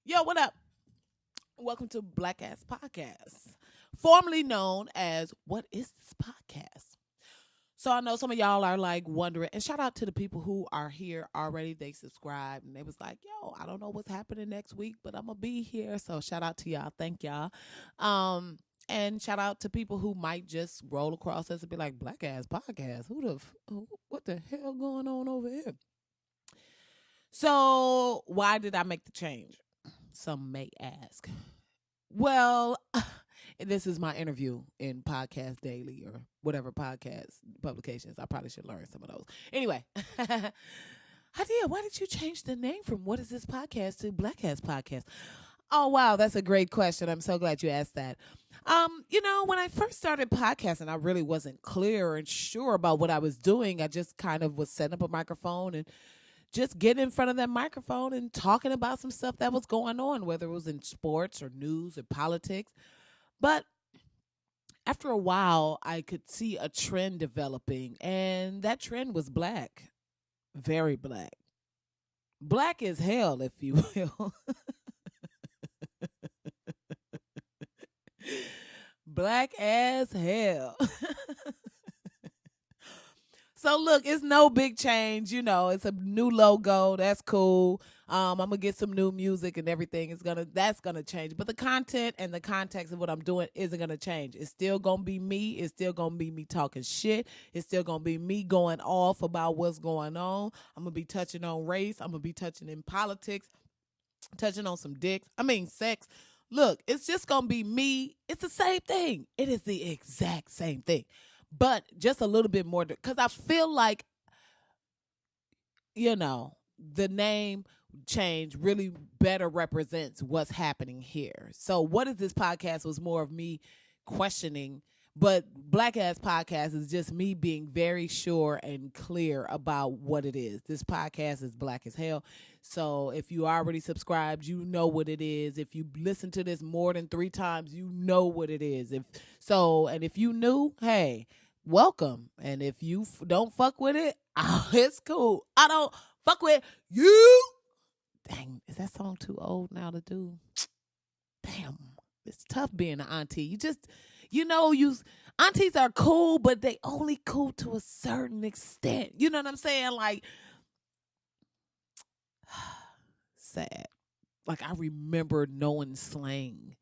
Yo, what up? Welcome to Black Ass Podcast, formerly known as What is this podcast? So I know some of y'all are like wondering, and shout out to the people who are here already. They subscribed and they was like, yo, I don't know what's happening next week, but I'm gonna be here. So shout out to y'all. Thank y'all. And shout out to people who might just roll across us and be like, Black Ass Podcast. What the hell going on over here? So why did I make the change? Some may ask. Well, this is my interview in Podcast Daily or whatever podcast publications. I probably should learn some of those. Anyway, Hadia, why did you change the name from What is this podcast to Black Ass Podcast? Oh wow, that's a great question. I'm so glad you asked that. When I first started podcasting, I really wasn't clear and sure about what I was doing. I just kind of was setting up a microphone and just getting in front of that microphone and talking about some stuff that was going on, whether it was in sports or news or politics. But after a while, I could see a trend developing, and that trend was black, very black. Black as hell, if you will. Black as hell. So look, it's no big change. It's a new logo. That's cool. I'm gonna get some new music and everything. That's gonna change. But the content and the context of what I'm doing isn't gonna change. It's still gonna be me. It's still gonna be me talking shit. It's still gonna be me going off about what's going on. I'm gonna be touching on race. I'm gonna be touching in politics, touching on some dicks. I mean sex. Look, it's just gonna be me. It's the same thing. It is the exact same thing, but just a little bit more because I feel like the name change really better represents what's happening here. So what is this podcast was more of me questioning, but Black Ass Podcast is just me being very sure and clear about what it is. This podcast is black as hell. So if you already subscribed, you know what it is. If you listen to this more than 3 times, you know what it is. If you knew, hey, welcome. And if you don't fuck with it, it's cool. I don't fuck with you. Dang, is that song too old now to do? Damn, it's tough being an auntie. You aunties are cool, but they only cool to a certain extent. You know what I'm saying? Like, sad. Like, I remember knowing slang.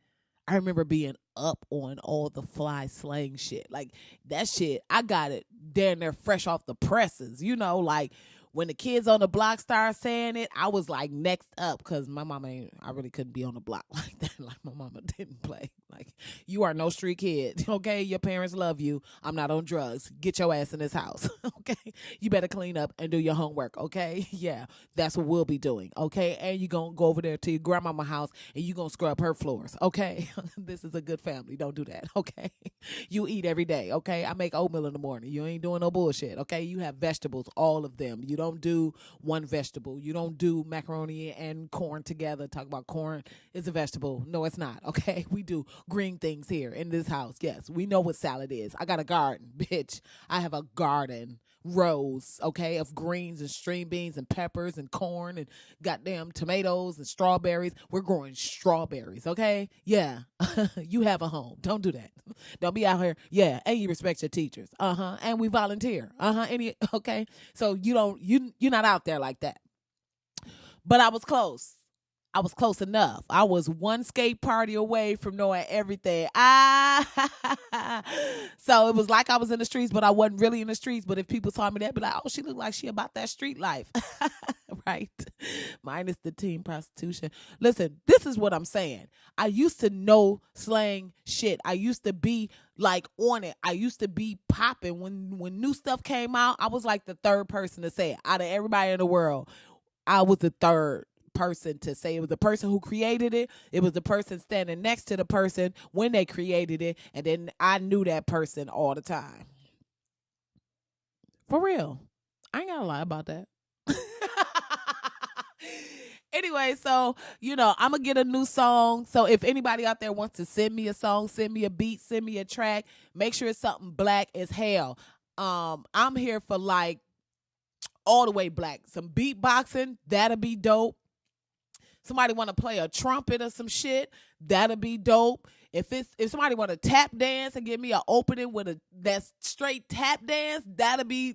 I remember being up on all the fly slang shit. Like, that shit, I got it down there fresh off the presses. Like, when the kids on the block started saying it, I was like next up because my mama I really couldn't be on the block like that. Like, my mama didn't play. Like, you are no street kid, okay? Your parents love you. I'm not on drugs. Get your ass in this house, okay? You better clean up and do your homework, okay? Yeah, that's what we'll be doing, okay? And you going to go over there to your grandmama's house and you going to scrub her floors, okay? This is a good family. Don't do that, okay? You eat every day, okay? I make oatmeal in the morning. You ain't doing no bullshit, okay? You have vegetables, all of them. You don't do one vegetable. You don't do macaroni and corn together. Talk about corn is a vegetable. No, it's not, okay? We do green things here in this house. Yes, we know what salad is. I got a garden, bitch. I have a garden. Rows, okay, of greens and string beans and peppers and corn and goddamn tomatoes and strawberries. We're growing strawberries, okay? Yeah. You have a home. Don't do that. Don't be out here. Yeah, and you respect your teachers. And we volunteer. Okay? So you're not out there like that. But I was close. I was close enough. I was one skate party away from knowing everything. So it was like I was in the streets, but I wasn't really in the streets. But if people saw me, they'd be like, oh, she looked like she about that street life. Right? Minus the teen prostitution. Listen, this is what I'm saying. I used to know slang shit. I used to be like on it. I used to be popping. When new stuff came out, I was like the third person to say it. Out of everybody in the world, I was the third person to say. It was the person who created it. It was the person standing next to the person when they created it. And then I knew that person all the time. For real. I ain't gotta lie about that. Anyway, so, I'm going to get a new song. So if anybody out there wants to send me a song, send me a beat, send me a track, make sure it's something black as hell. I'm here for like all the way black. Some beatboxing, that'll be dope. Somebody want to play a trumpet or some shit, that'll be dope. If somebody want to tap dance and give me an opening with that straight tap dance, that'll be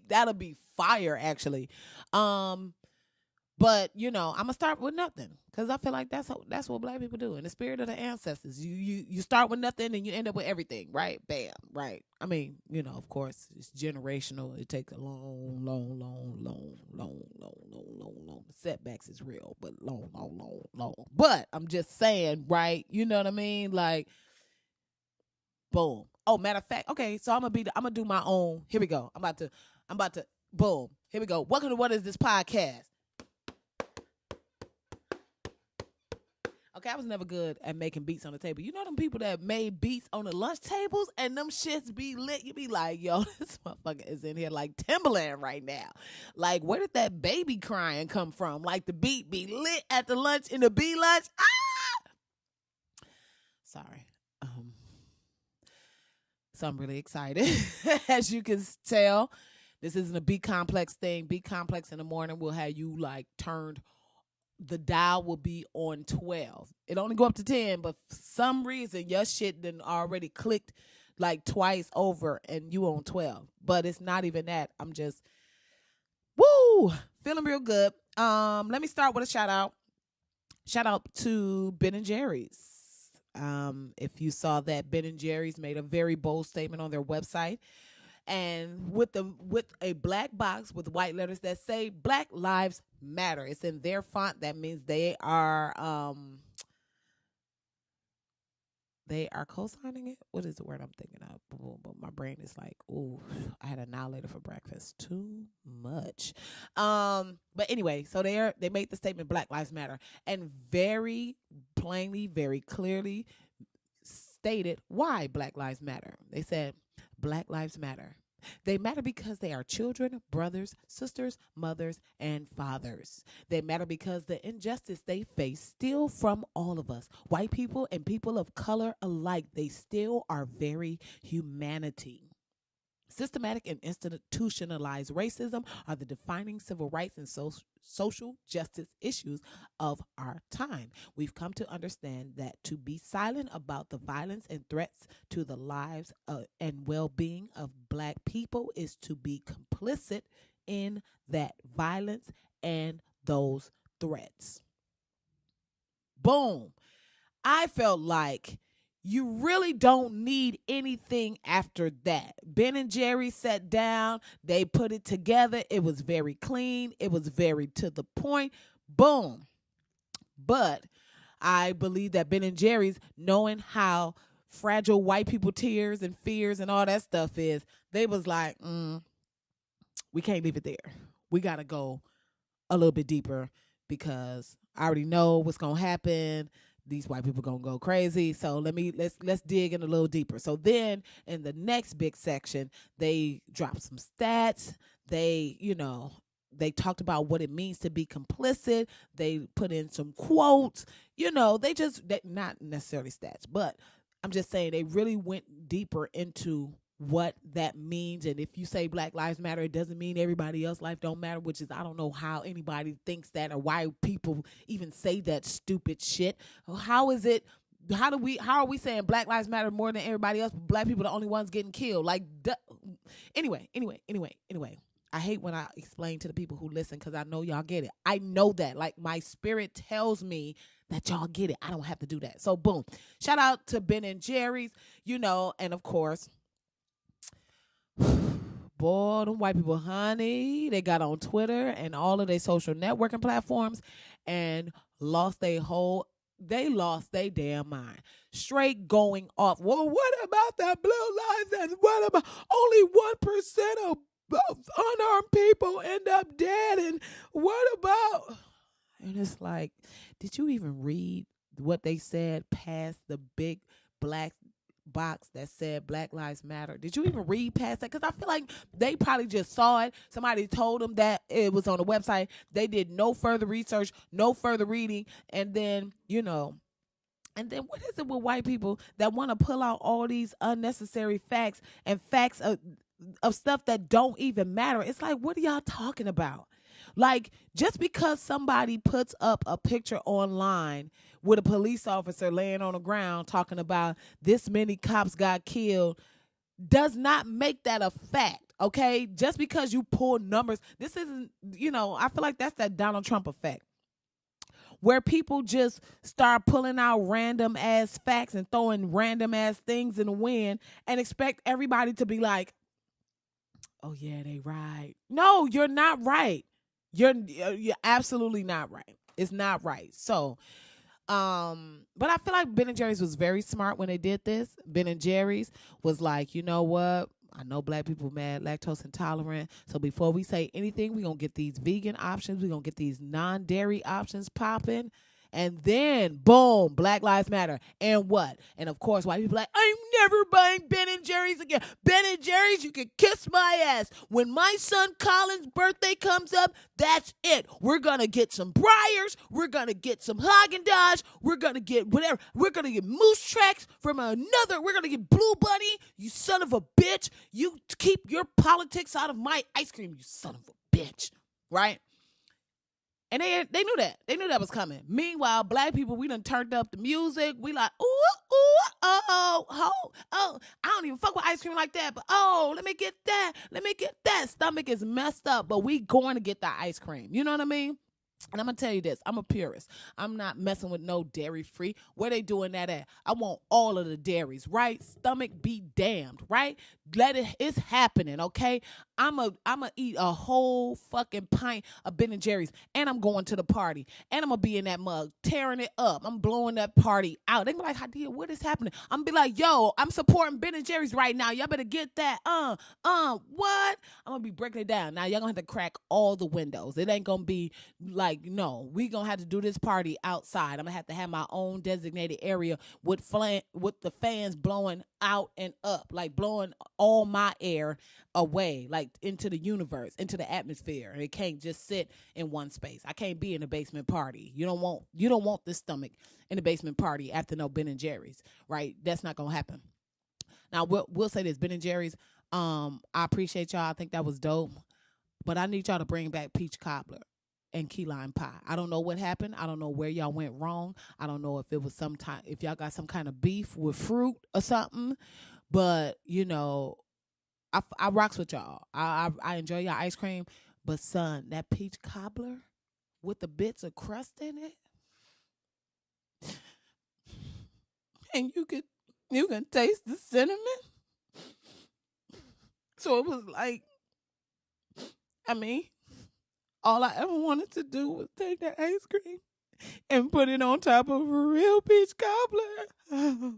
fire actually. But I'm gonna start with nothing because I feel like that's what Black people do in the spirit of the ancestors. You start with nothing and you end up with everything, right? Bam, right. I mean, of course, it's generational. It takes a long, long, long, long, long, long, long, long, long. The setbacks is real, but long, long, long, long. But I'm just saying, right? You know what I mean? Like, boom. Oh, matter of fact, okay. So I'm gonna do my own. Here we go. I'm about to. Boom. Here we go. Welcome to What Is This Podcast? Okay, I was never good at making beats on the table. You know them people that made beats on the lunch tables and them shits be lit? You be like, yo, this motherfucker is in here like Timberland right now. Like, where did that baby crying come from? Like, the beat be lit at the lunch in the B lunch. Ah! Sorry. So I'm really excited. As you can tell, this isn't a beat complex thing. Beat complex in the morning will have you like turned. The dial will be on 12. It only go up to 10, but for some reason your shit done already clicked like twice over and you on 12. But it's not even that. I'm just feeling real good. Let me start with a shout out. Shout out to Ben and Jerry's. If you saw that, Ben and Jerry's made a very bold statement on their website. And with a black box with white letters that say Black Lives Matter. It's in their font. That means they are co-signing it. What is the word I'm thinking of? My brain is like, ooh, I had annihilator for breakfast. Too much. But anyway, so they made the statement Black Lives Matter and very plainly, very clearly stated why Black Lives Matter. They said Black Lives Matter. They matter because they are children, brothers, sisters, mothers, and fathers. They matter because the injustice they face steal from all of us. White people and people of color alike, they still are very humanity. Systematic and institutionalized racism are the defining civil rights and social justice issues of our time. We've come to understand that to be silent about the violence and threats to the lives and well-being of Black people is to be complicit in that violence and those threats. Boom. I felt like you really don't need anything after that. Ben and Jerry sat down. They put it together. It was very clean. It was very to the point. Boom. But I believe that Ben and Jerry's, knowing how fragile white people tears and fears and all that stuff is, they was like, we can't leave it there. We got to go a little bit deeper because I already know what's going to happen. These white people gonna go crazy. So let's dig in a little deeper. So then in the next big section, they dropped some stats. They talked about what it means to be complicit. They put in some quotes. They not necessarily stats, but I'm just saying they really went deeper into what that means. And if you say Black Lives Matter, it doesn't mean everybody else's life don't matter, which is, I don't know how anybody thinks that or why people even say that stupid shit. How is it? How are we saying Black Lives Matter more than everybody else, but Black people are the only ones getting killed? Like, anyway. I hate when I explain to the people who listen because I know y'all get it. I know that. Like, my spirit tells me that y'all get it. I don't have to do that. So, boom. Shout out to Ben and Jerry's, and of course, boy, them white people, honey, they got on Twitter and all of their social networking platforms and lost their damn mind. Straight going off. Well, what about that blue lives and what about only 1% of unarmed people end up dead? And what about? And it's like, did you even read what they said past the big black box that said Black Lives Matter? Did you even read past that? Because I feel like they probably just saw it. Somebody told them that it was on the website. They did no further research, no further reading. And then, and then what is it with white people that want to pull out all these unnecessary facts and facts of stuff that don't even matter? It's like, what are y'all talking about? Like, just because somebody puts up a picture online with a police officer laying on the ground talking about this many cops got killed does not make that a fact. Okay, just because you pull numbers, this isn't, I feel like that's that Donald Trump effect where people just start pulling out random ass facts and throwing random ass things in the wind and expect everybody to be like, oh yeah, they right. No, you're not right. You're absolutely not right. It's not right. So, but I feel like Ben and Jerry's was very smart when they did this. Ben and Jerry's was like, you know what? I know black people mad, lactose intolerant. So before we say anything, we're going to get these vegan options. We're going to get these non-dairy options popping. And then, boom, Black Lives Matter. And what? And of course, white people like, I'm never buying Ben and Jerry's again. Ben and Jerry's, you can kiss my ass. When my son Colin's birthday comes up, that's it. We're going to get some Breyers. We're going to get some Haagen-Dazs. We're going to get whatever. We're going to get Moose Tracks from another. We're going to get Blue Bunny. You son of a bitch. You keep your politics out of my ice cream, you son of a bitch. Right? And they knew that. They knew that was coming. Meanwhile, black people, we done turned up the music. We like, ooh, oh. I don't even fuck with ice cream like that. But, let me get that. Let me get that. Stomach is messed up, but we going to get that ice cream. You know what I mean? And I'm going to tell you this. I'm a purist. I'm not messing with no dairy free. Where they doing that at? I want all of the dairies, right? Stomach be damned, right? It's happening, okay? I'm a eat a whole fucking pint of Ben and Jerry's, and I'm going to the party, and I'm gonna be in that mug, tearing it up. I'm blowing that party out. They be like, Hadia, what is happening? I'm be like, yo, I'm supporting Ben and Jerry's right now. Y'all better get that. What? I'm gonna be breaking it down. Now y'all gonna have to crack all the windows. It ain't gonna be like, no, we gonna have to do this party outside. I'm gonna have my own designated area with the fans blowing out and up, like blowing all my air away, like into the universe, into the atmosphere. And it can't just sit in one space. I can't be in a basement party. You don't want this stomach in the basement party after no Ben and Jerry's, right? That's not gonna happen. Now we'll say this, Ben and Jerry's, I appreciate y'all. I think that was dope. But I need y'all to bring back peach cobbler and key lime pie. I don't know what happened. I don't know where y'all went wrong. I don't know if it was if y'all got some kind of beef with fruit or something. But, I rocks with y'all. I enjoy y'all ice cream. But, son, that peach cobbler with the bits of crust in it, and you can taste the cinnamon. So it was like, all I ever wanted to do was take that ice cream and put it on top of a real peach cobbler.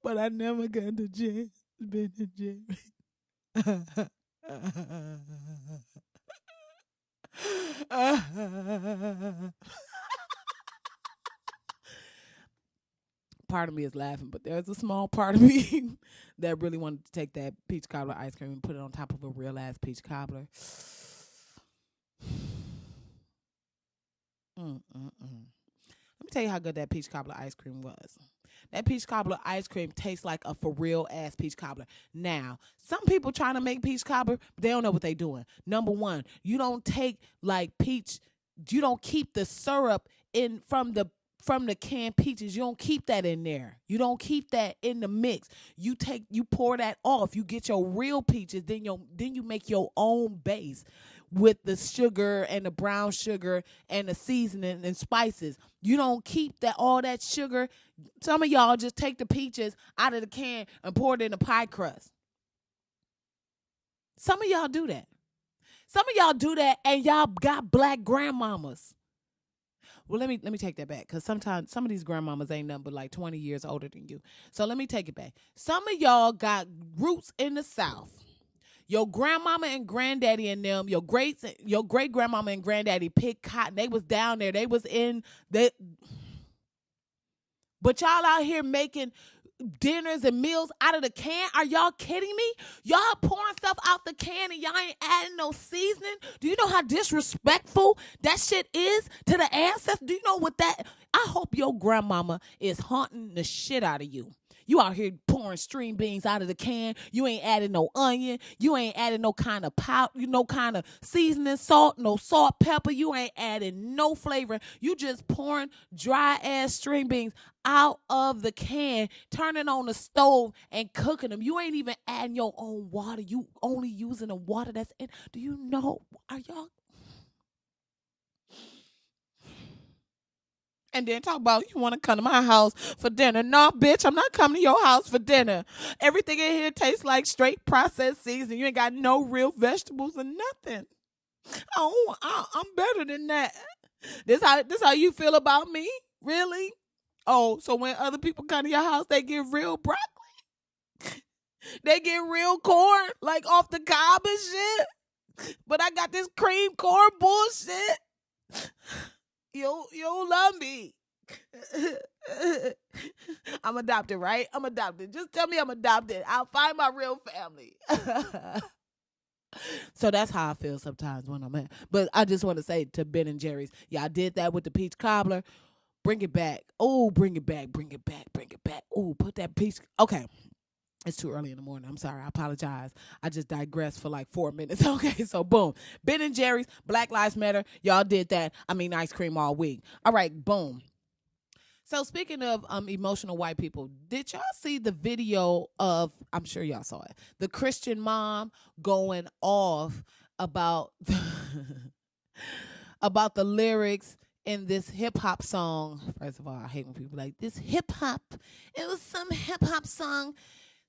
But I never got the chance, Ben and Jerry. Part of me is laughing, but there's a small part of me that really wanted to take that peach cobbler ice cream and put it on top of a real ass peach cobbler. Let me tell you how good that peach cobbler ice cream was. That peach cobbler ice cream tastes like a for real ass peach cobbler. Now, some people trying to make peach cobbler, but they don't know what they doing. Number one, you don't take you don't keep the syrup in from the canned peaches. You don't keep that in there. You don't keep that in the mix. You pour that off. You get your real peaches, then you make your own base with the sugar and the brown sugar and the seasoning and spices. You don't keep all that sugar. Some of y'all just take the peaches out of the can and pour it in the pie crust. Some of y'all do that. And y'all got black grandmamas. Well, let me take that back, because sometimes some of these grandmamas ain't nothing but like 20 years older than you. So let me take it back. Some of y'all got roots in the South. Your grandmama and granddaddy and them, your great grandmama and granddaddy picked cotton. They was down there. They was in the. But y'all out here making dinners and meals out of the can? Are y'all kidding me? Y'all pouring stuff out the can and y'all ain't adding no seasoning? Do you know how disrespectful that shit is to the ancestors? Do you know what that? I hope your grandmama is haunting the shit out of you. You out here pouring string beans out of the can. You ain't adding no onion. You ain't adding no kind of no kind of seasoning, salt, no salt, pepper. You ain't adding no flavor. You just pouring dry ass string beans out of the can, turning on the stove and cooking them. You ain't even adding your own water. You only using the water that's in. Do you know? Are y'all? And then talk about you want to come to my house for dinner. No, bitch, I'm not coming to your house for dinner. Everything in here tastes like straight processed seasoning. You ain't got no real vegetables or nothing. Oh, I'm better than that. This how you feel about me? Really? Oh, so when other people come to your house, they get real broccoli? They get real corn, like off the cob and shit? But I got this cream corn bullshit. You don't love me. I'm adopted, right? I'm adopted. Just tell me I'm adopted. I'll find my real family. So that's how I feel sometimes when I'm at. But I just want to say to Ben and Jerry's, yeah, I did that with the peach cobbler. Bring it back. Oh, bring it back. Bring it back. Bring it back. Oh, put that peach. Okay. It's too early in the morning. I'm sorry. I apologize. I just digressed for like 4 minutes. Okay, so boom. Ben and Jerry's, Black Lives Matter. Y'all did that. I mean, ice cream all week. All right, boom. So speaking of emotional white people, did y'all see the video of, I'm sure y'all saw it, the Christian mom going off about about the lyrics in this hip hop song? First of all, I hate when people like this hip hop. It was some hip hop song.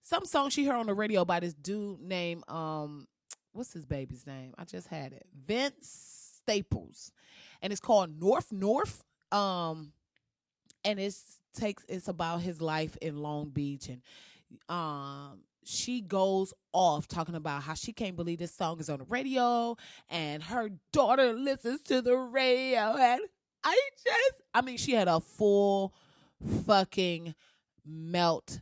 Some song she heard on the radio by this dude named what's his baby's name? I just had it. Vince Staples. And it's called North North. And it's about his life in Long Beach, and she goes off talking about how she can't believe this song is on the radio, and her daughter listens to the radio, and she had a full fucking meltdown.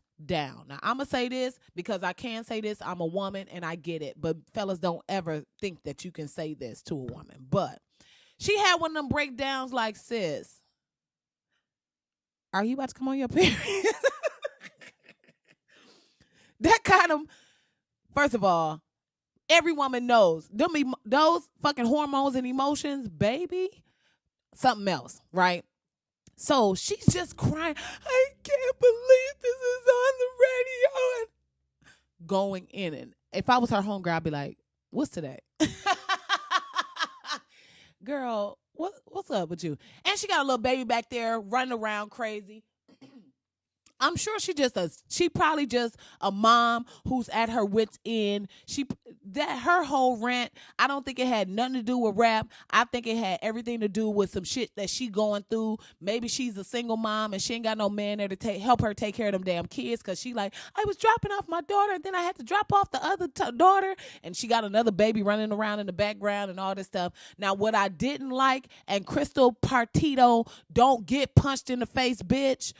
Now I'm gonna say this because I can say this. I'm a woman and I get it, but fellas, don't ever think that you can say this to a woman. But she had one of them breakdowns like, sis, are you about to come on your period? That kind of, first of all, every woman knows those fucking hormones and emotions, baby, something else, right? So she's just crying. I can't believe this is on the radio. And going in it. If I was her homegirl, I'd be like, what's today? Girl, what's up with you? And she got a little baby back there running around crazy. I'm sure she probably just a mom who's at her wit's end. Her whole rant, I don't think it had nothing to do with rap. I think it had everything to do with some shit that she going through. Maybe she's a single mom and she ain't got no man there to help her take care of them damn kids, because she like, I was dropping off my daughter and then I had to drop off the other daughter, and she got another baby running around in the background and all this stuff. Now, what I didn't like, and Crystal Partito, don't get punched in the face, bitch.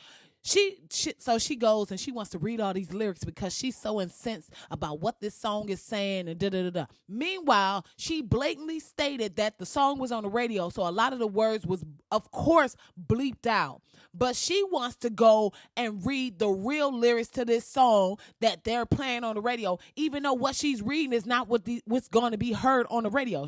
So she goes and she wants to read all these lyrics because she's so incensed about what this song is saying and da-da-da-da. Meanwhile, she blatantly stated that the song was on the radio, so a lot of the words was, of course, bleeped out. But she wants to go and read the real lyrics to this song that they're playing on the radio, even though what she's reading is not what's going to be heard on the radio.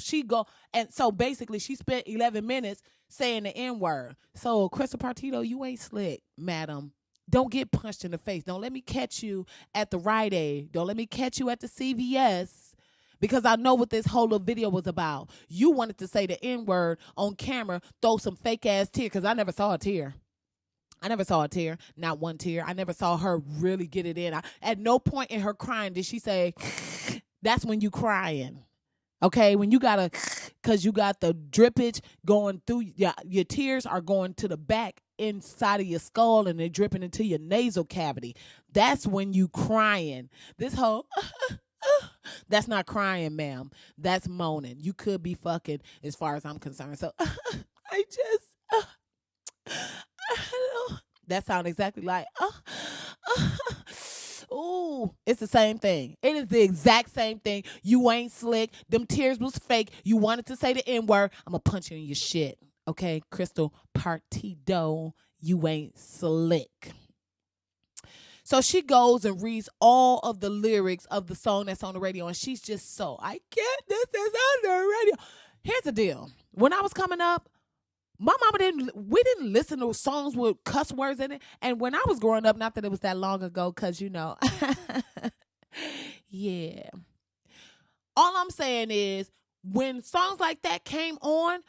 And so basically she spent 11 minutes saying the N-word. So, Crystal Partito, you ain't slick, madam. Don't get punched in the face. Don't let me catch you at the Rite Aid. Don't let me catch you at the CVS, because I know what this whole little video was about. You wanted to say the N-word on camera, throw some fake-ass tear, because I never saw a tear. Not one tear. I never saw her really get it in. At no point in her crying did she say, that's when you crying. Okay, when you gotta, because you got the drippage going through, your tears are going to the back inside of your skull and they're dripping into your nasal cavity. That's when you crying. This whole, that's not crying, ma'am. That's moaning. You could be fucking, as far as I'm concerned. So, I don't know. That sounds exactly like, ooh, it's the same thing. It is the exact same thing. You ain't slick. Them tears was fake. You wanted to say the N-word. I'm going to punch you in your shit. Okay, Crystal Partito, you ain't slick. So she goes and reads all of the lyrics of the song that's on the radio, and she's just so, I can't, this is on the radio. Here's the deal. When I was coming up, my mama we didn't listen to songs with cuss words in it. And when I was growing up, not that it was that long ago, because, yeah. All I'm saying is, when songs like that came on,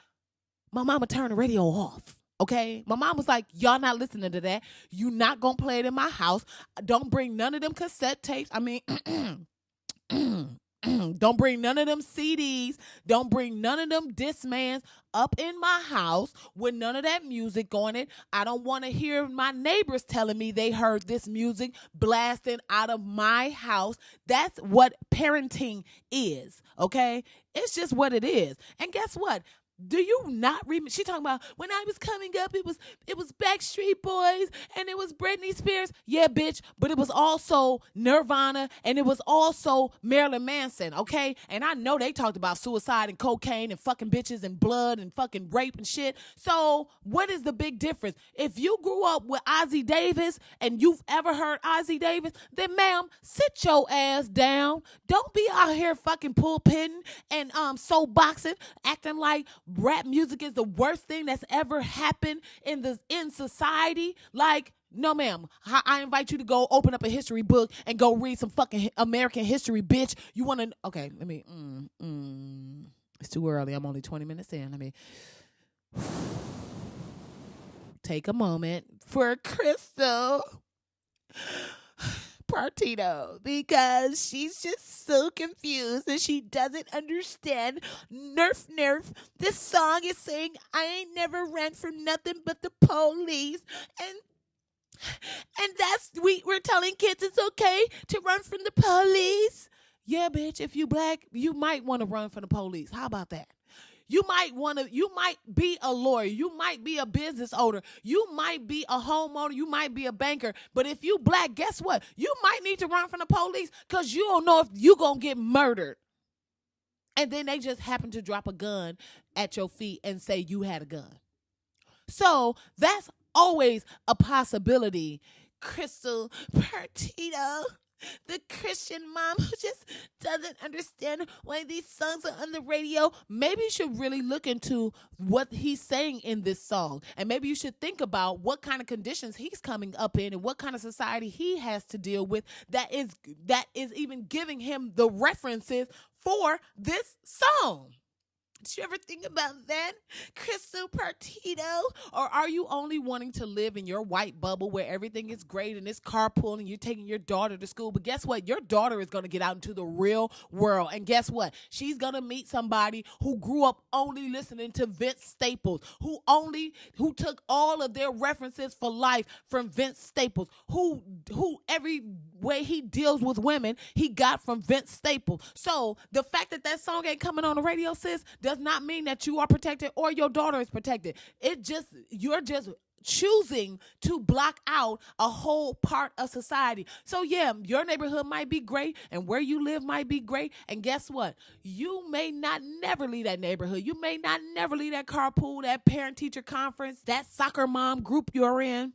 my mama turned the radio off. Okay? My mom was like, y'all not listening to that. You not going to play it in my house. Don't bring none of them cassette tapes. I mean, don't bring none of them CDs. Don't bring none of them Discmans up in my house with none of that music on it. I don't want to hear my neighbors telling me they heard this music blasting out of my house. That's what parenting is, okay? It's just what it is. And guess what? Do you not remember? She talking about when I was coming up, it was Backstreet Boys and it was Britney Spears. Yeah, bitch. But it was also Nirvana and it was also Marilyn Manson, okay? And I know they talked about suicide and cocaine and fucking bitches and blood and fucking rape and shit. So what is the big difference? If you grew up with Ozzie Davis and you've ever heard Ozzie Davis, then ma'am, sit your ass down. Don't be out here fucking pulpitting and soul boxing, acting like rap music is the worst thing that's ever happened in society. Like, no, ma'am. I invite you to go open up a history book and go read some fucking American history, bitch. You want to? Okay, let me. It's too early. I'm only 20 minutes in. Let me take a moment for Crystal Partito, because she's just so confused and she doesn't understand. Nerf. This song is saying I ain't never ran from nothing but the police, and that's we're telling kids it's okay to run from the police. Yeah, bitch. If you black, you might want to run from the police. How about that? You might be a lawyer. You might be a business owner. You might be a homeowner. You might be a banker. But if you black, guess what? You might need to run from the police because you don't know if you going to get murdered. And then they just happen to drop a gun at your feet and say you had a gun. So that's always a possibility. Crystal Partito, the Christian mom who just doesn't understand why these songs are on the radio. Maybe you should really look into what he's saying in this song. And maybe you should think about what kind of conditions he's coming up in and what kind of society he has to deal with that is even giving him the references for this song. Did you ever think about that, Crystal Partito? Or are you only wanting to live in your white bubble where everything is great and it's carpool and you're taking your daughter to school? But guess what? Your daughter is going to get out into the real world. And guess what? She's going to meet somebody who grew up only listening to Vince Staples, who took all of their references for life from Vince Staples, who every way he deals with women, he got from Vince Staples. So the fact that song ain't coming on the radio, sis, does not mean that you are protected or your daughter is protected. You're just choosing to block out a whole part of society. So yeah, your neighborhood might be great and where you live might be great. And guess what? You may not never leave that neighborhood. You may not never leave that carpool, that parent-teacher conference, that soccer mom group you're in.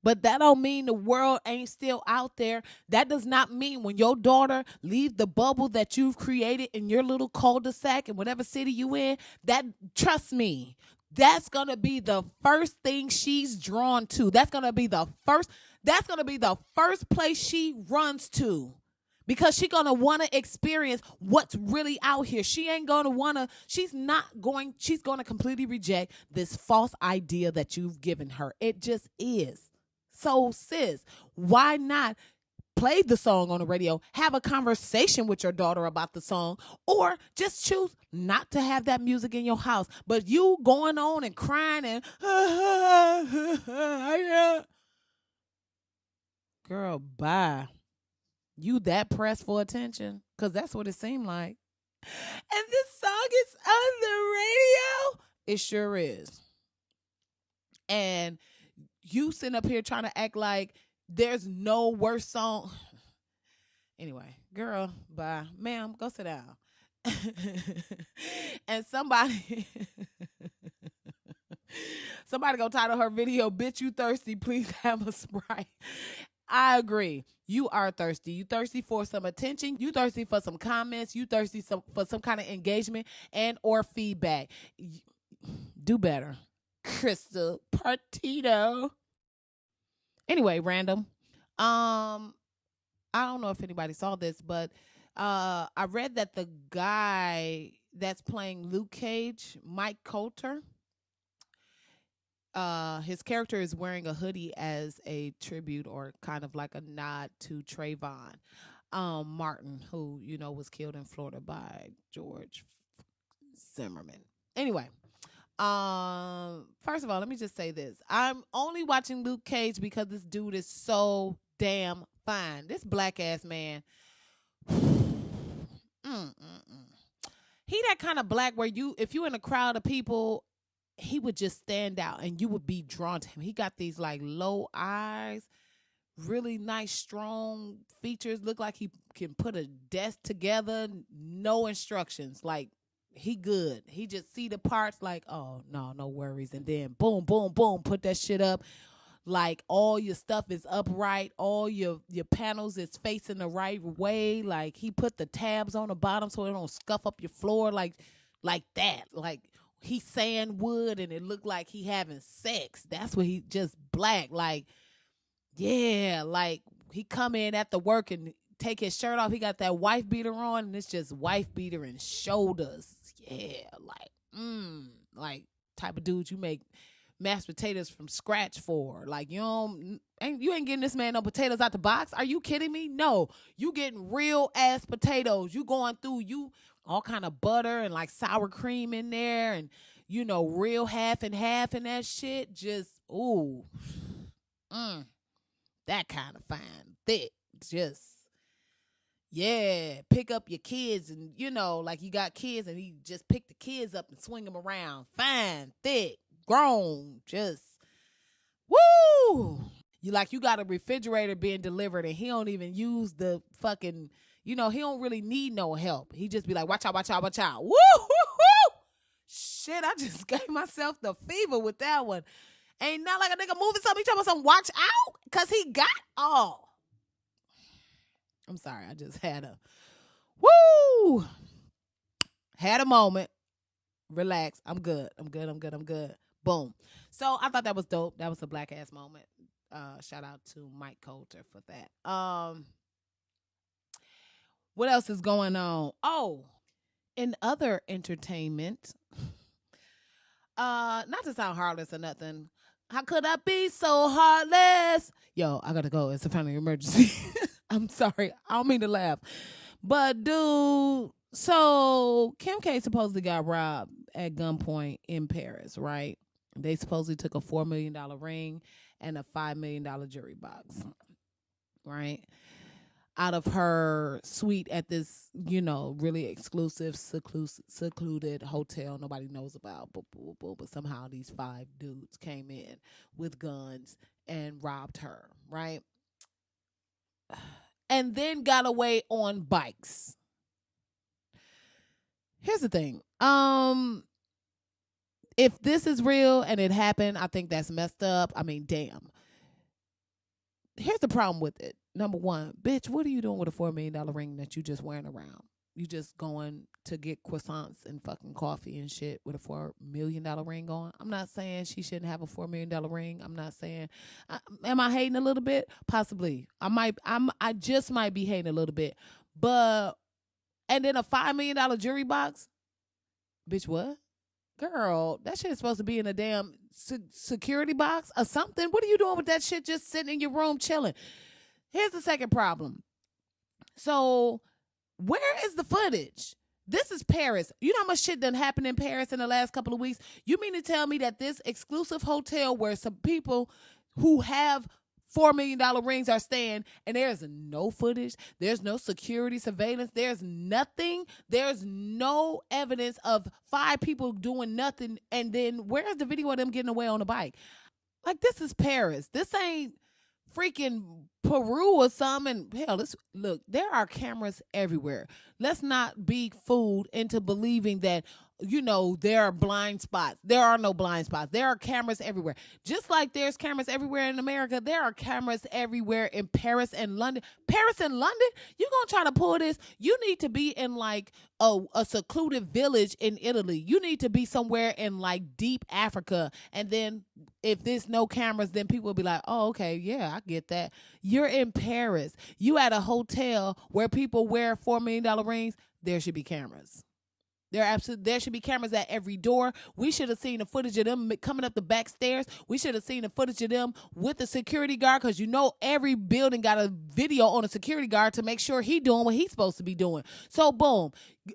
But that don't mean the world ain't still out there. That does not mean when your daughter leaves the bubble that you've created in your little cul-de-sac in whatever city you in, that, trust me, that's going to be the first thing she's drawn to. That's going to be the first place she runs to. Because she's going to want to experience what's really out here. She's going to completely reject this false idea that you've given her. It just is. So, sis, why not play the song on the radio, have a conversation with your daughter about the song, or just choose not to have that music in your house? But you going on and crying and, girl, bye. You that pressed for attention? Because that's what it seemed like. And this song is on the radio? It sure is. And you sitting up here trying to act like there's no worse song. Anyway, girl, bye. Ma'am, go sit down. And somebody gonna title her video, "Bitch, You Thirsty, Please Have a Sprite." I agree. You are thirsty. You thirsty for some attention. You thirsty for some comments. You thirsty for some kind of engagement and or feedback. Do better. Crystal Partito. Anyway, random. I don't know if anybody saw this, but I read that the guy that's playing Luke Cage, Mike Colter, his character is wearing a hoodie as a tribute or kind of like a nod to Trayvon Martin, who, you know, was killed in Florida by George Zimmerman. Anyway, first of all, let me just say this. I'm only watching Luke Cage because this dude is so damn fine. This black ass man. He that kind of black where if you in a crowd of people, he would just stand out and you would be drawn to him. He got these like low eyes, really nice, strong features. Look like he can put a desk together. No instructions. Like, he good. He just see the parts like, oh, no worries. And then boom, boom, boom, put that shit up. Like, all your stuff is upright. All your panels is facing the right way. Like, he put the tabs on the bottom so it don't scuff up your floor like that. Like, he sand wood and it looked like he having sex. That's what he just black. Like, yeah, like he come in after work and take his shirt off. He got that wife beater on and it's just wife beater and shoulders. Yeah, like type of dude you make mashed potatoes from scratch for. Like, you ain't getting this man no potatoes out the box. Are you kidding me? No, you getting real ass potatoes. You going through all kind of butter and like sour cream in there and, you know, real half and half and that shit. Just, ooh, that kind of fine, thick, just, yeah, pick up your kids and, you know, like you got kids and he just pick the kids up and swing them around. Fine, thick, grown, just, woo! You got a refrigerator being delivered and he don't even use the fucking, you know, he don't really need no help. He just be like, watch out, watch out, watch out. Woo, woo, woo! Shit, I just gave myself the fever with that one. Ain't not like a nigga moving something. He talking about some watch out because he got all. I'm sorry. I just had a moment. Relax. I'm good. Boom. So I thought that was dope. That was a black ass moment. Shout out to Mike Colter for that. What else is going on? Oh, in other entertainment, not to sound heartless or nothing. How could I be so heartless? Yo, I gotta go. It's a family emergency. I'm sorry. I don't mean to laugh. But, dude, so Kim K supposedly got robbed at gunpoint in Paris, right? They supposedly took a $4 million ring and a $5 million jewelry box, right? Out of her suite at this, you know, really exclusive, secluded hotel nobody knows about. But somehow these 5 dudes came in with guns and robbed her, right? And then got away on bikes. Here's the thing. If this is real and it happened, I think that's messed up. I mean, damn. Here's the problem with it. Number one, bitch, what are you doing with a $4 million ring that you just wearing around? You just going to get croissants and fucking coffee and shit with a $4 million ring on? I'm not saying she shouldn't have a $4 million ring. I'm not saying, am I hating a little bit? Possibly. I just might be hating a little bit. But, and then a $5 million jewelry box? Bitch, what? Girl, that shit is supposed to be in a damn security box or something. What are you doing with that shit just sitting in your room chilling? Here's the second problem. So, where is the footage? This is Paris. You know how much shit done happened in Paris in the last couple of weeks? You mean to tell me that this exclusive hotel where some people who have $4 million rings are staying and there's no footage, there's no security surveillance, there's nothing, there's no evidence of 5 people doing nothing, and then where's the video of them getting away on a bike? Like, this is Paris. This ain't freaking Peru or something. Hell, look, there are cameras everywhere. Let's not be fooled into believing that there are blind spots. There are no blind spots. There are cameras everywhere. Just like there's cameras everywhere in America, there are cameras everywhere in Paris and London. Paris and London? You gonna try to pull this? You need to be in like a secluded village in Italy. You need to be somewhere in like deep Africa. And then if there's no cameras, then people will be like, oh, okay, yeah, I get that. You're in Paris. You at a hotel where people wear $4 million rings. There should be cameras. There should be cameras at every door. We should have seen the footage of them coming up the back stairs. We should have seen the footage of them with the security guard, because every building got a video on a security guard to make sure he doing what he's supposed to be doing. So boom,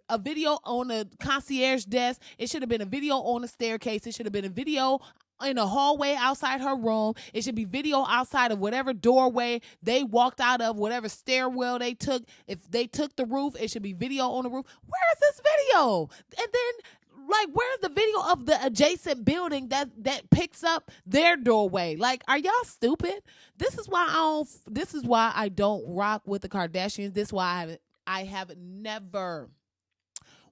a video on the concierge desk. It should have been a video on the staircase. It should have been a video in a hallway outside her room. It should be video outside of whatever doorway they walked out of, whatever stairwell they took. If they took the roof, it should be video on the roof. Where is this video? And then, like, where's the video of the adjacent building that picks up their doorway? Like, are y'all stupid? This is why I don't rock with the Kardashians. This is why I have never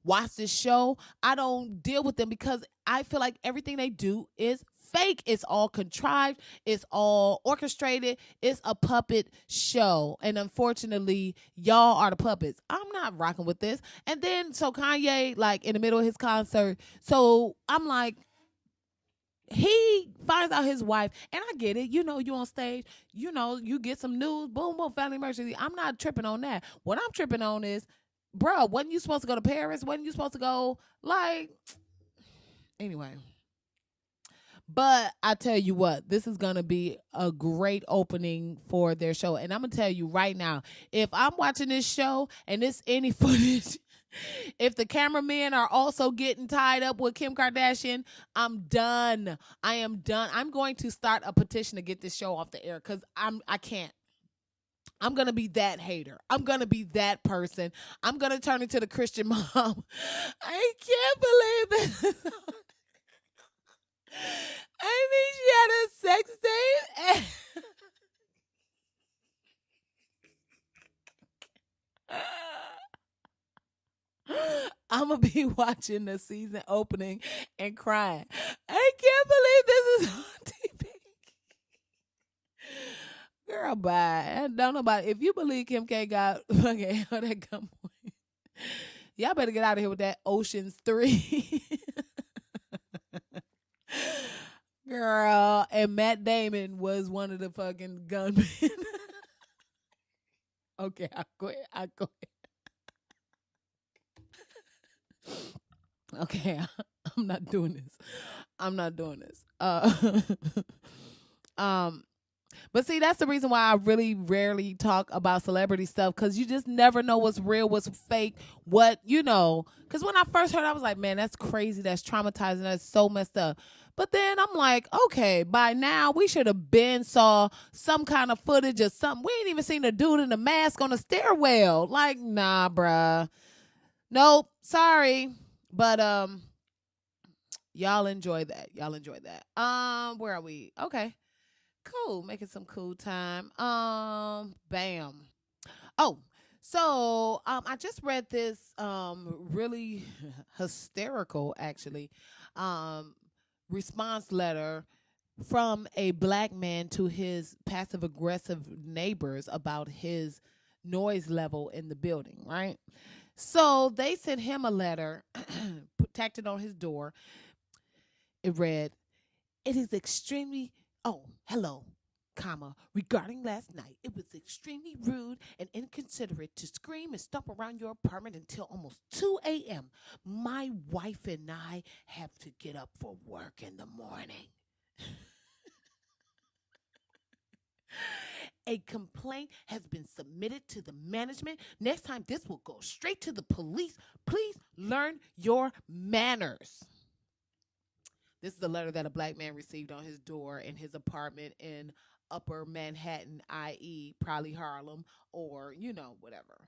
watched this show. I don't deal with them because I feel like everything they do is fake. It's all contrived. It's all orchestrated. It's a puppet show. And unfortunately, y'all are the puppets. I'm not rocking with this. And then, so Kanye, like in the middle of his concert, so I'm like, he finds out his wife, and I get it. You on stage, you get some news, boom, boom, family emergency. I'm not tripping on that. What I'm tripping on is, bro, wasn't you supposed to go to Paris? Wasn't you supposed to go, like, anyway. But I tell you what, this is going to be a great opening for their show. And I'm going to tell you right now, if I'm watching this show and it's any footage, if the cameramen are also getting tied up with Kim Kardashian, I'm done. I am done. I'm going to start a petition to get this show off the air because I can't. I'm going to be that hater. I'm going to be that person. I'm going to turn into the Christian mom. I can't believe this. I mean, she had a sex tape. I'm going to be watching the season opening and crying. I can't believe this is on TV. Girl, bye. I don't know about it. If you believe Kim K got okay, that gun point, y'all better get out of here with that Ocean's 3. Girl, and Matt Damon was one of the fucking gunmen. Okay, I quit. Okay, I'm not doing this. But see, that's the reason why I really rarely talk about celebrity stuff, because you just never know what's real, what's fake, because when I first heard, I was like, man, that's crazy, that's traumatizing, that's so messed up. But then I'm like, okay, by now we should have been saw some kind of footage or something. We ain't even seen a dude in a mask on a stairwell. Like, nah, bruh. Nope, sorry. But y'all enjoy that. Where are we? Okay. Cool. Making some cool time. Bam. Oh, so I just read this really hysterical, actually, response letter from a black man to his passive aggressive neighbors about his noise level in the building, right? So they sent him a letter, tacked it on his door. It read, "It is extremely, hello, regarding last night. It was extremely rude and inconsiderate to scream and stomp around your apartment until almost 2 a.m. My wife and I have to get up for work in the morning." A complaint has been submitted to the management. Next time, this will go straight to the police. Please learn your manners. This is a letter that a black man received on his door in his apartment in Upper Manhattan, i.e. probably Harlem or, whatever.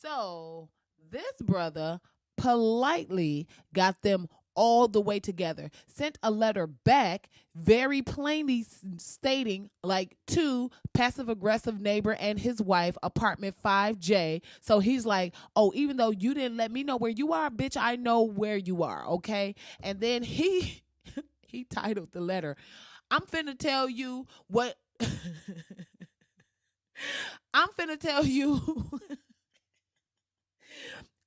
So this brother politely got them all the way together. Sent a letter back very plainly stating, like, to passive aggressive neighbor and his wife, apartment 5J. So he's like, oh, even though you didn't let me know where you are, bitch, I know where you are, okay? And then he he titled the letter, I'm finna tell you what I'm finna tell you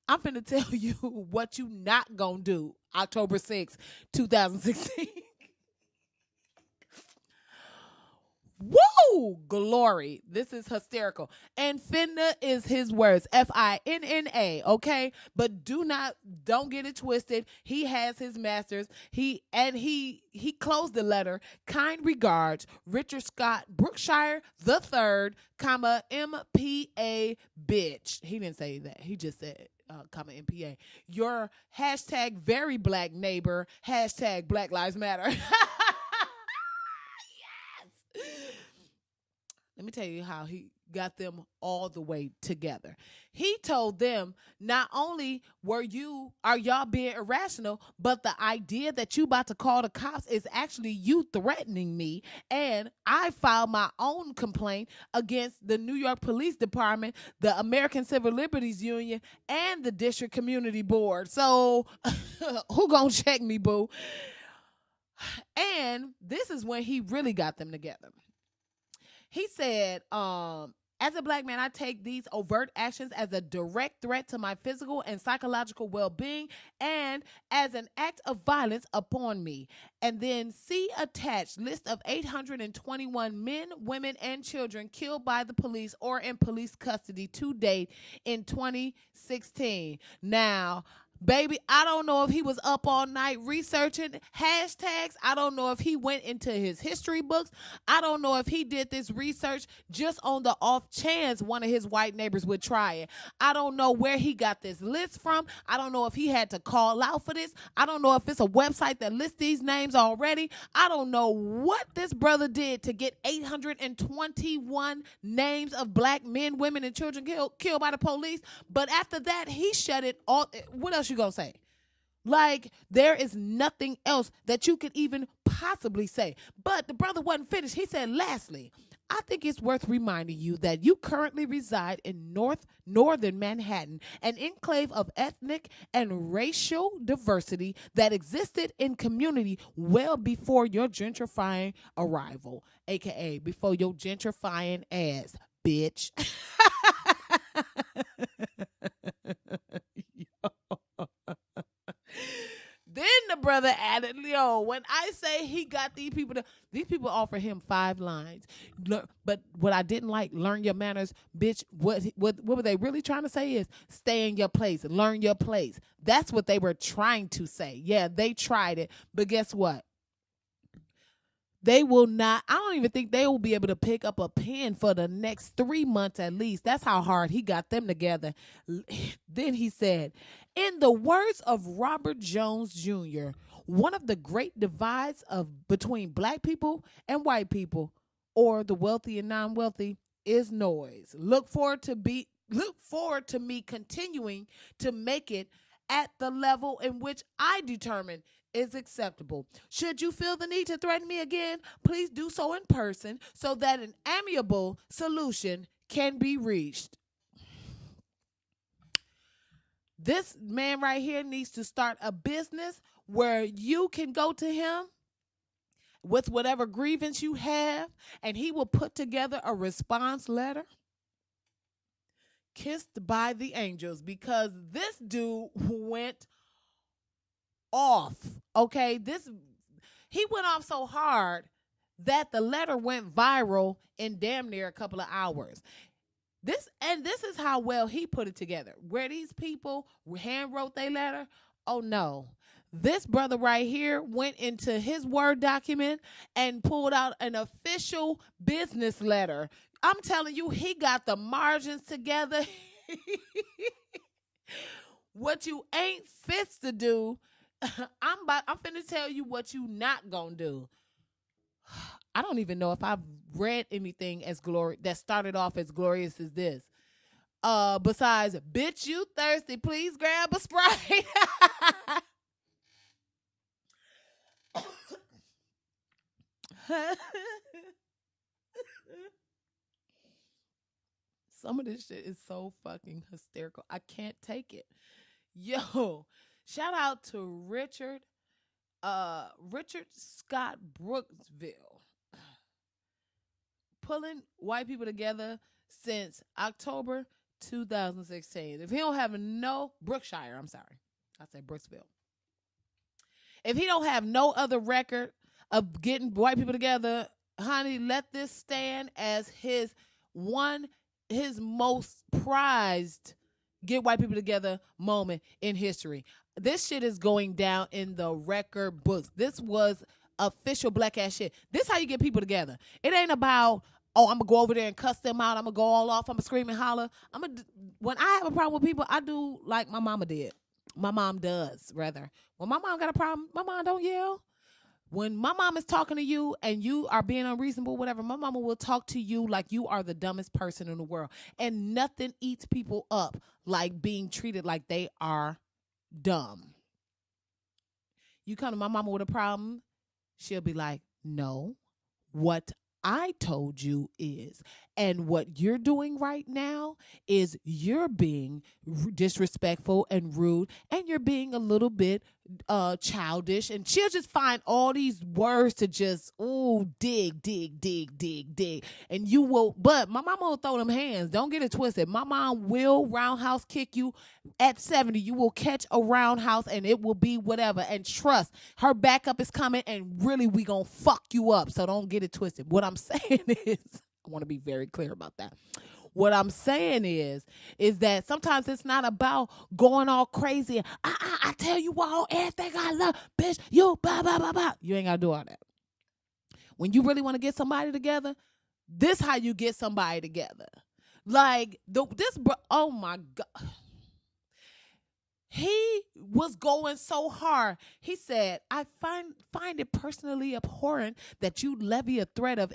I'm finna tell you what you not gonna do. October 6th, 2016. Woo! Glory. This is hysterical. And finna is his words. FINNA, okay? But don't get it twisted. He has his masters. He closed the letter. Kind regards, Richard Scott Brookshire the third, comma, MPA bitch. He didn't say that. He just said comma MPA. Your hashtag very black neighbor, hashtag Black Lives Matter. Let me tell you how he got them all the way together. He told them, not only are y'all being irrational, but the idea that you about to call the cops is actually you threatening me. And I filed my own complaint against the New York Police Department, the American Civil Liberties Union, and the District Community Board. So who gonna check me, boo? And this is when he really got them together. He said, as a black man, I take these overt actions as a direct threat to my physical and psychological well-being and as an act of violence upon me. And then see attached list of 821 men, women, and children killed by the police or in police custody to date in 2016. Now, baby, I don't know if he was up all night researching hashtags. I don't know if he went into his history books. I don't know if he did this research just on the off chance one of his white neighbors would try it. I don't know where he got this list from. I don't know if he had to call out for this. I don't know if it's a website that lists these names already. I don't know what this brother did to get 821 names of black men, women, and children killed by the police. But after that, he shut it all. What else you gonna say? Like, there is nothing else that you could even possibly say. But the brother wasn't finished. He said, lastly, I think it's worth reminding you that you currently reside in northern Manhattan, an enclave of ethnic and racial diversity that existed in community well before your gentrifying arrival, aka before your gentrifying ass, bitch. Then the brother added, yo, when I say he got these people offer him 5 lines. But what I didn't like, learn your manners, bitch. What were they really trying to say is stay in your place, learn your place. That's what they were trying to say. Yeah, they tried it, but guess what? They will not, I don't even think they will be able to pick up a pen for the next 3 months at least. That's how hard he got them together. Then he said, in the words of Robert Jones Jr., one of the great divides between black people and white people, or the wealthy and non-wealthy, is noise. Look forward to me continuing to make it at the level in which I determine is acceptable. Should you feel the need to threaten me again, please do so in person so that an amiable solution can be reached. This man right here needs to start a business where you can go to him with whatever grievance you have, and he will put together a response letter kissed by the angels, because this dude went off. Okay, he went off so hard that the letter went viral in damn near a couple of hours. This is how well he put it together. Where these people hand wrote their letter, oh no. This brother right here went into his Word document and pulled out an official business letter. I'm telling you, he got the margins together. What you ain't fits to do, I'm finna tell you what you not gonna do. I don't even know if I've read anything that started off as glorious as this. Besides, bitch, you thirsty? Please grab a Sprite. Some of this shit is so fucking hysterical. I can't take it. Yo, shout out to Richard Scott Brooksville, pulling white people together since October 2016. If he don't have no Brookshire, I'm sorry, I said Brooksville. If he don't have no other record of getting white people together, honey, let this stand as his most prized get white people together moment in history. This shit is going down in the record books. This was official black ass shit. This how you get people together. It ain't about, oh, I'm gonna go over there and cuss them out. I'm gonna go all off. I'm gonna scream and holler. When I have a problem with people, I do like my mama did. My mom does, rather. When my mom got a problem, my mom don't yell. When my mom is talking to you and you are being unreasonable, whatever, my mama will talk to you like you are the dumbest person in the world. And nothing eats people up like being treated like they are dumb. You come to my mama with a problem, she'll be like, no, what I told you is, and what you're doing right now is you're being disrespectful and rude, and you're being a little bit childish, and she'll just find all these words to just dig, and you will. But my mama will throw them hands. Don't get it twisted. My mom will roundhouse kick you at 70. You will catch a roundhouse, and it will be whatever. And trust, her backup is coming, and really we gonna fuck you up. So don't get it twisted. What I'm saying is, I want to be very clear about that. What I'm saying is that sometimes it's not about going all crazy. I tell you all, everything I love, bitch, you blah, blah, blah, blah. You ain't got to do all that. When you really want to get somebody together, this how you get somebody together. Like, oh my God. He was going so hard. He said, I find it personally abhorrent that you levy a threat of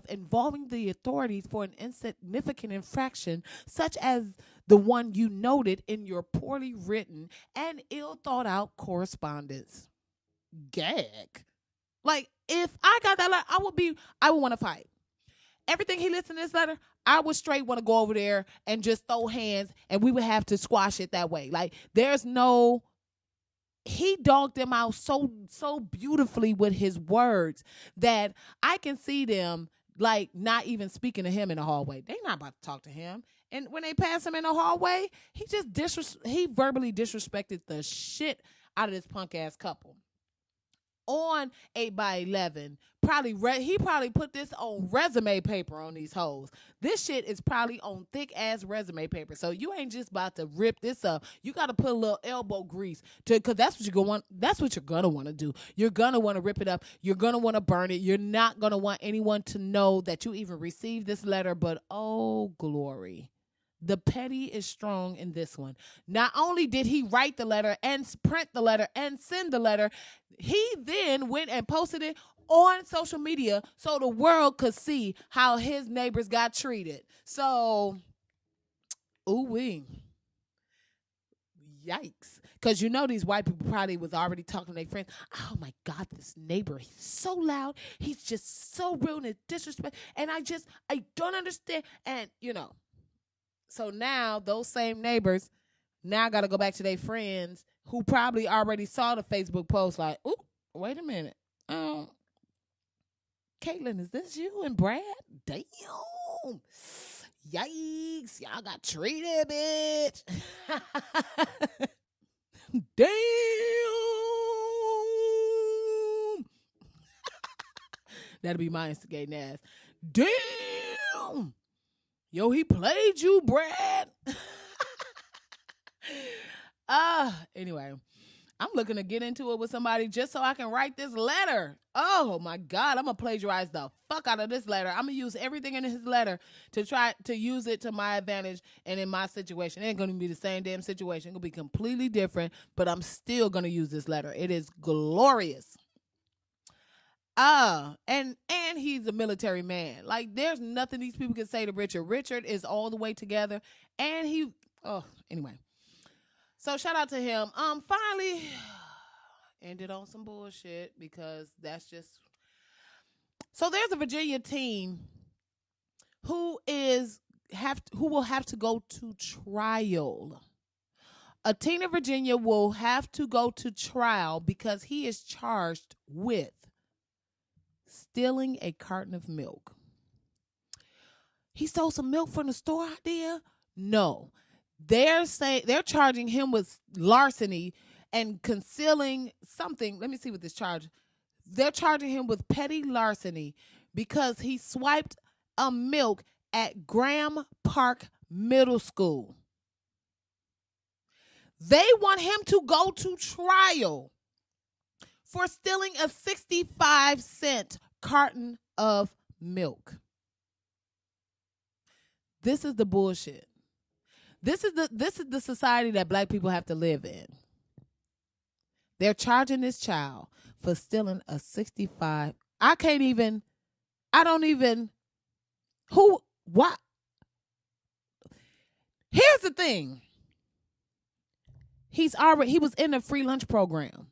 involving the authorities for an insignificant infraction such as the one you noted in your poorly written and ill thought out correspondence. Gag. Like, if I got that letter, I would want to fight. Everything he listed in this letter, I would straight want to go over there and just throw hands, and we would have to squash it that way. Like, he dogged them out so beautifully with his words that I can see them like not even speaking to him in the hallway. They not about to talk to him. And when they pass him in the hallway, he verbally disrespected the shit out of this punk ass couple. On 8x11, he probably put this on resume paper on these hoes. This shit is probably on thick ass resume paper. So you ain't just about to rip this up. You got to put a little elbow grease because that's what you're gonna want to do. You're gonna want to rip it up. You're gonna want to burn it. You're not gonna want anyone to know that you even received this letter. But oh glory. The petty is strong in this one. Not only did he write the letter and print the letter and send the letter, he then went and posted it on social media so the world could see how his neighbors got treated. So, ooh-wee. Yikes. Because you know these white people probably was already talking to their friends. Oh, my God, this neighbor, he's so loud. He's just so rude and disrespectful. And I don't understand. And, So now those same neighbors now got to go back to their friends who probably already saw the Facebook post like, ooh, wait a minute. Caitlin, is this you and Brad? Damn. Yikes. Y'all got treated, bitch. Damn. That'll be my instigating ass. Damn. Yo, he played you, Brad. Anyway, I'm looking to get into it with somebody just so I can write this letter. Oh my God, I'm gonna plagiarize the fuck out of this letter. I'm gonna use everything in his letter to try to use it to my advantage and in my situation. It ain't gonna be the same damn situation. It's gonna be completely different, but I'm still gonna use this letter. It is glorious. And he's a military man. Like, there's nothing these people can say to Richard. Richard is all the way together, and anyway. So shout out to him. Finally ended on some bullshit because that's just So there's a Virginia teen who will have to go to trial. A teen in Virginia will have to go to trial because he is charged with stealing a carton of milk. He stole some milk from the store idea? No. They're charging him with larceny and concealing something. Let me see what this charge. They're charging him with petty larceny because he swiped a milk at Graham Park Middle School. They want him to go to trial for stealing a 65-cent carton of milk. This is the bullshit. This is the society that black people have to live in. They're charging this child for stealing a 65. I don't even what? Here's the thing. He was in a free lunch program.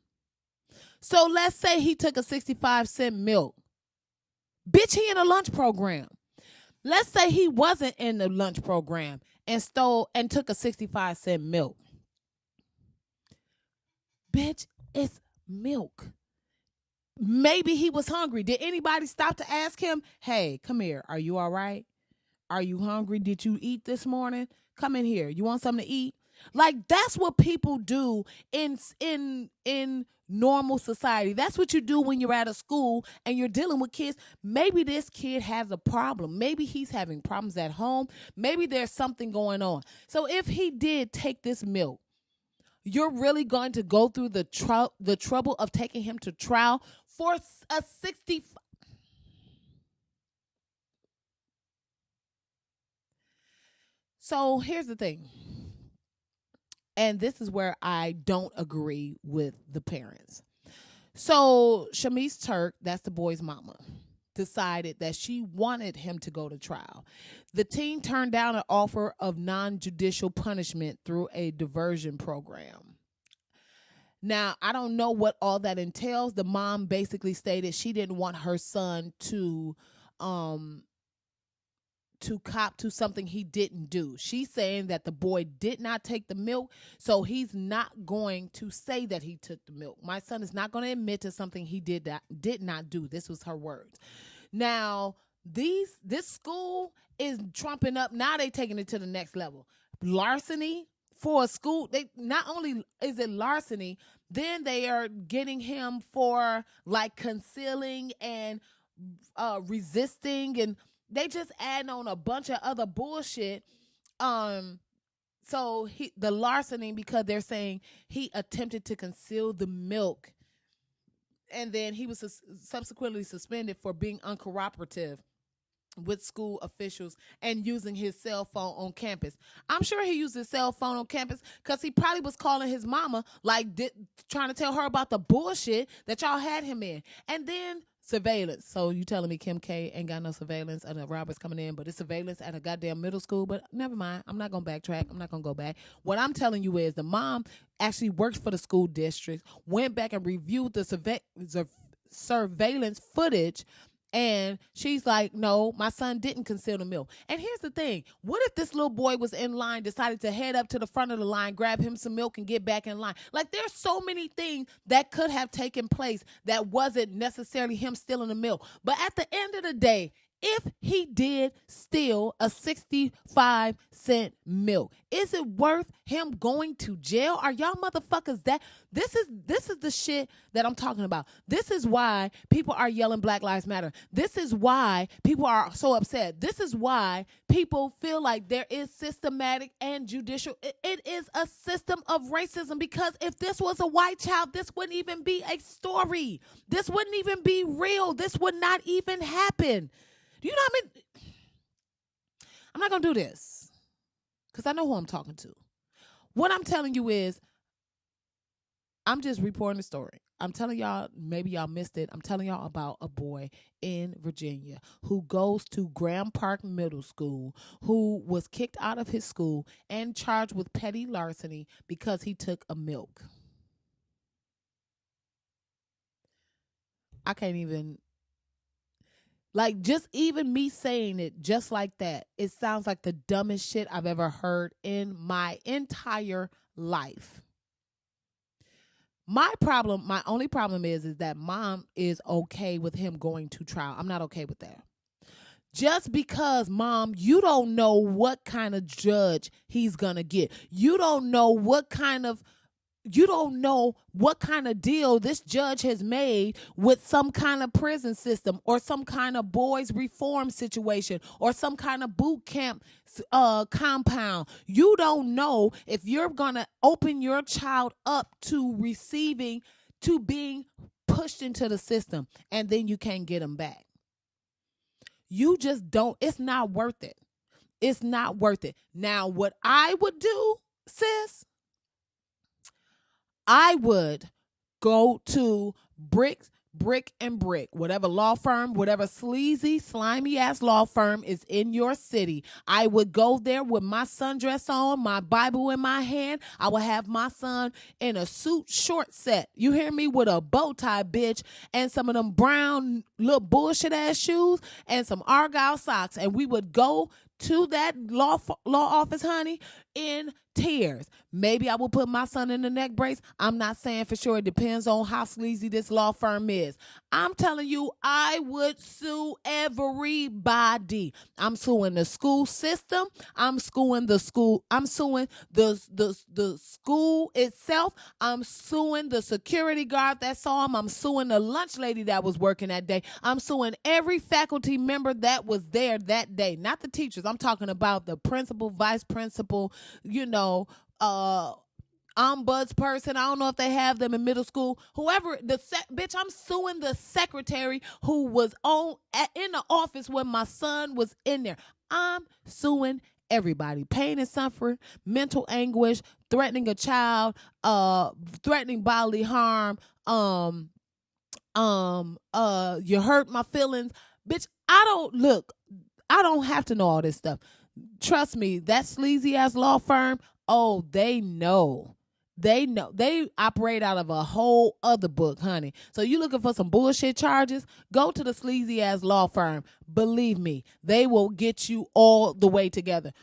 So let's say he took a 65-cent milk. Bitch, he in a lunch program. Let's say he wasn't in the lunch program and took a 65-cent milk. Bitch, it's milk. Maybe he was hungry. Did anybody stop to ask him, hey, come here. Are you all right? Are you hungry? Did you eat this morning? Come in here. You want something to eat? Like, that's what people do in normal society. That's what you do when you're at a school and you're dealing with kids. Maybe this kid has a problem. Maybe he's having problems at home. Maybe there's something going on. So if he did take this milk, you're really going to go through the trouble of taking him to trial for a 60. So here's the thing. And this is where I don't agree with the parents. So Shamice Turk, that's the boy's mama, decided that she wanted him to go to trial. The teen turned down an offer of non-judicial punishment through a diversion program. Now, I don't know what all that entails. The mom basically stated she didn't want her son to cop to something he didn't do. She's saying that the boy did not take the milk, so he's not going to say that he took the milk. My son is not going to admit to something he did not do. This was her words. Now, this school is trumping up. Now they taking it to the next level. Larceny for a school. They not only is it larceny, then they are getting him for like concealing and resisting, and they just add on a bunch of other bullshit. So the larceny, because they're saying he attempted to conceal the milk, and then he was subsequently suspended for being uncooperative with school officials and using his cell phone on campus. I'm sure he used his cell phone on campus because he probably was calling his mama, trying to tell her about the bullshit that y'all had him in. And then surveillance. So you telling me Kim K ain't got no surveillance and the robbers coming in, but it's surveillance at a goddamn middle school? But never mind. I'm not going to backtrack. I'm not going to go back. What I'm telling you is the mom actually worked for the school district, went back and reviewed the surveillance footage, and she's like, no, my son didn't conceal the milk. And here's the thing. What if this little boy was in line, decided to head up to the front of the line, grab him some milk, and get back in line? Like, there's so many things that could have taken place that wasn't necessarily him stealing the milk. But at the end of the day, if he did steal a 65-cent milk, is it worth him going to jail? Are y'all motherfuckers that this is the shit that I'm talking about. This is why people are yelling Black Lives Matter. This is why people are so upset. This is why people feel like there is systematic and judicial. It is a system of racism, because if this was a white child, this wouldn't even be a story. This wouldn't even be real. This would not even happen. Do you know what I mean? I'm not going to do this because I know who I'm talking to. What I'm telling you is I'm just reporting the story. I'm telling y'all, maybe y'all missed it. I'm telling y'all about a boy in Virginia who goes to Graham Park Middle School, who was kicked out of his school and charged with petty larceny because he took a milk. I can't even. Like, just even me saying it just like that, it sounds like the dumbest shit I've ever heard in my entire life. My only problem is that mom is okay with him going to trial. I'm not okay with that. Just because, mom, you don't know what kind of judge he's gonna get. You don't know what kind of deal this judge has made with some kind of prison system or some kind of boys reform situation or some kind of boot camp compound. You don't know if you're going to open your child up to being pushed into the system, and then you can't get them back. You just don't. It's not worth it. It's not worth it. Now, what I would do, sis, I would go to Brick and Brick, whatever law firm, whatever sleazy, slimy ass law firm is in your city. I would go there with my sundress on, my Bible in my hand. I would have my son in a suit short set. You hear me? With a bow tie, bitch, and some of them brown little bullshit ass shoes and some Argyle socks. And we would go to that law office, honey, in tears. Maybe I will put my son in the neck brace. I'm not saying for sure. It depends on how sleazy this law firm is. I'm telling you, I would sue everybody. I'm suing the school system. I'm suing the school. I'm suing the school itself. I'm suing the security guard that saw him. I'm suing the lunch lady that was working that day. I'm suing every faculty member that was there that day. Not the teachers. I'm talking about the principal, vice principal, ombuds person. I don't know if they have them in middle school. Whoever bitch, I'm suing the secretary who was in the office when my son was in there. I'm suing everybody. Pain and suffering, mental anguish, threatening a child, threatening bodily harm, you hurt my feelings. Bitch, I don't have to know all this stuff. Trust me, that sleazy ass law firm, oh, they know. They operate out of a whole other book, honey. So you looking for some bullshit charges? Go to the sleazy ass law firm. Believe me, they will get you all the way together.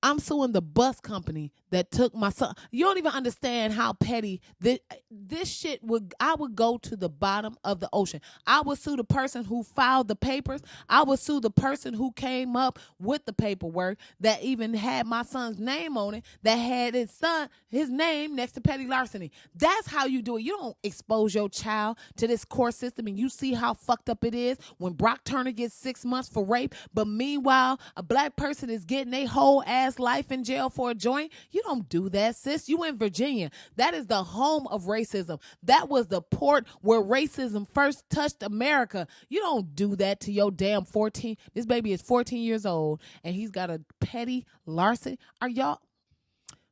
I'm suing the bus company that took my son. You don't even understand how petty this shit would. I would go to the bottom of the ocean. I would sue the person who filed the papers. I would sue the person who came up with the paperwork that even had my son's name on it, that had his name next to petty larceny. That's how you do it. You don't expose your child to this court system, and you see how fucked up it is when Brock Turner gets 6 months for rape, but meanwhile a black person is getting a whole ass life in jail for a joint. You don't do that, sis. You in Virginia. That is the home of racism. That was the port where racism first touched America. You don't do that to your damn 14. This baby is 14 years old and he's got a petty larceny. Are y'all?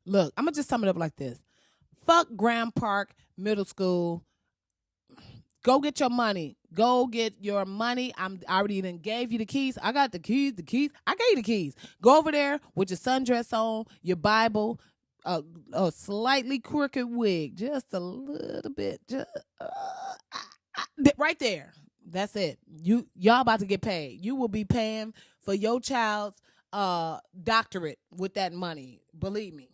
Look, I'm gonna just sum it up like this. Fuck Graham Park Middle School. Go get your money. Go get your money. I already done gave you the keys. I got the keys. I gave you the keys. Go over there with your sundress on, your Bible, a slightly crooked wig, just a little bit, right there. That's it. Y'all about to get paid. You will be paying for your child's doctorate with that money. Believe me.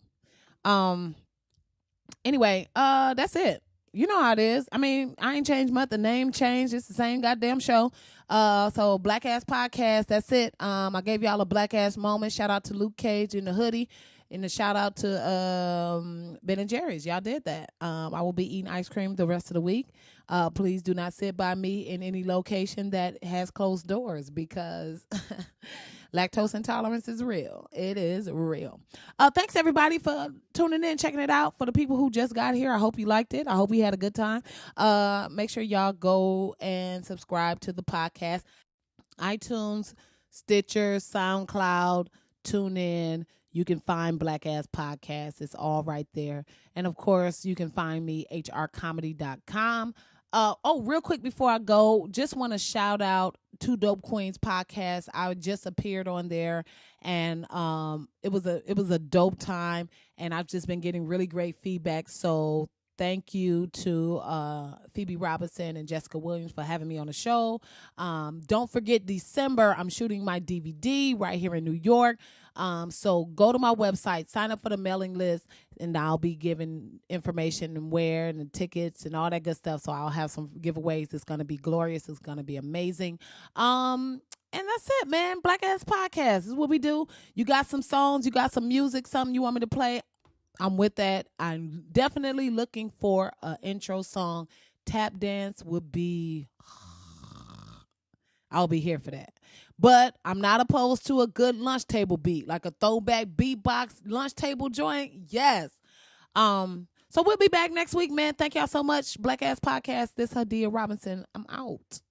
Anyway, that's it. You know how it is. I mean, I ain't changed much. The name changed. It's the same goddamn show. So Black Ass Podcast. That's it. I gave y'all a black ass moment. Shout out to Luke Cage in the hoodie, and a shout out to Ben and Jerry's. Y'all did that. I will be eating ice cream the rest of the week. Please do not sit by me in any location that has closed doors because lactose intolerance is real. It is real. Thanks everybody for tuning in, checking it out. For the people who just got here, I hope you liked it. I hope we had a good time. Make sure y'all go and subscribe to the podcast. iTunes, Stitcher, SoundCloud, TuneIn. You can find Black Ass Podcast. It's all right there. And of course, you can find me hrcomedy.com. Real quick before I go, just want to shout out Two Dope Queens podcast. I just appeared on there, and it was a dope time, and I've just been getting really great feedback. So thank you to Phoebe Robinson and Jessica Williams for having me on the show. Don't forget, December, I'm shooting my DVD right here in New York. So go to my website, sign up for the mailing list, and I'll be giving information and where and the tickets and all that good stuff. So I'll have some giveaways. It's going to be glorious. It's going to be amazing. And that's it, man. Black Ass Podcast. This is what we do. You got some songs, you got some music, something you want me to play, I'm with that. I'm definitely looking for an intro song. Tap dance would be, I'll be here for that. But I'm not opposed to a good lunch table beat, like a throwback beatbox lunch table joint. Yes. So we'll be back next week, man. Thank y'all so much. Black Ass Podcast. This Hadia Robinson. I'm out.